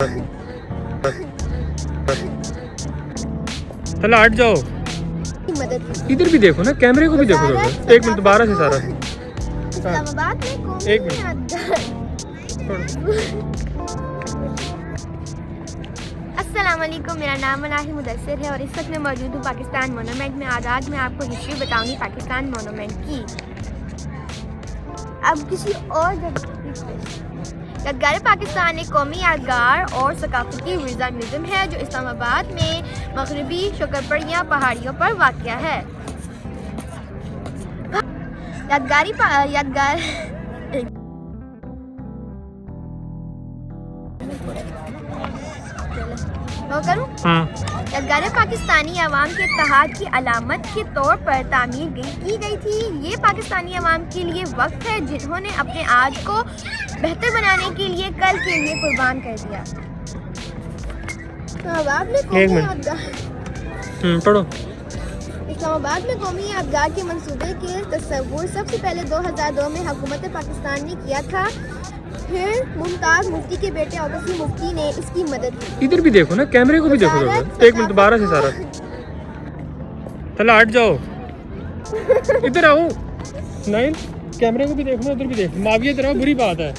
चलो हट जाओ, इधर भी देखो ना, कैमरे को भी देखो थोड़ा। एक मिनट दोबारा से सारा इस्लामाबाद में कौमी एक मिनट। अस्सलाम वालेकुम, मेरा नाम मनाही मुदस्सिर है और इस वक्त मैं मौजूद हूँ पाकिस्तान मोनूमेंट में। आज मैं आपको हिस्ट्री बताऊंगी पाकिस्तान मोनूमेंट की। अब किसी और जगह यादगार पाकिस्तान एक कौमी यादगार और सकाफती विरसा म्यूजियम है जो इस्लामाबाद में मगरबी शक्करपड़ियाँ पहाड़ियों पर वाक़या है। यादगार यादगार पाकिस्तानी अवाम के इत्तेहाद की अलामत के तौर पर तामीर की गई थी। ये पाकिस्तानी अवाम के लिए वक्त है जिन्होंने अपने आज को बेहतर बनाने के लिए कल के लिए कुर्बान कर दिया। पढ़ो। इस्लामाबाद में कौमी यादगार के मंसूबे के तस्वुर सबसे पहले 2002 में हुकूमत पाकिस्तान ने किया था। फिर मुमताज़ मुफ्ती के बेटे औकसी मुफ्ती ने इसकी मदद की। इधर भी देखो ना, कैमरे को भी देखो थोड़ा। एक मिनट दोबारा से सारा चलो हट जाओ, इधर आओ। नहीं, कैमरे को भी देखो, उधर भी देखो। माविया तरह बुरी बात है।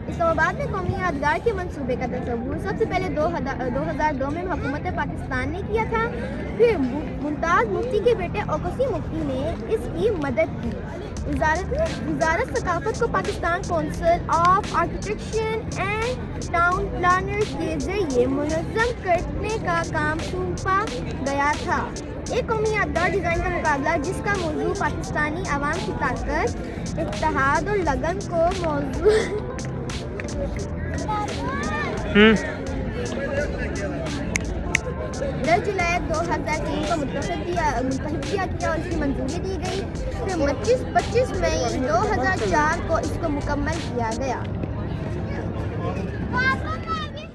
इस्लामाबाद में कौमी यादगार के मंसूबे का तस्वुर सबसे पहले 2002 में हुकूमत पाकिस्तान ने किया था। फिर मुमताज़ मुफ्ती के बेटे औकसी मुफ्ती ने इसकी मदद की। वजारत सकाफत को Pakistan council of architecture and town planners के जरिए मुनज़्ज़म करने का काम सौंपा गया था। एक कौमी यादगार डिज़ाइन का मुकाबला जिसका मौजू पाकिस्तानी अवाम की ताकत, इत्तेहाद और लगन को मौजू 10 जुलाई 2003 को मुंतखब किया गया और इसकी मंजूरी दी गई। फिर 25 मई 2004 को इसको मुकम्मल किया गया।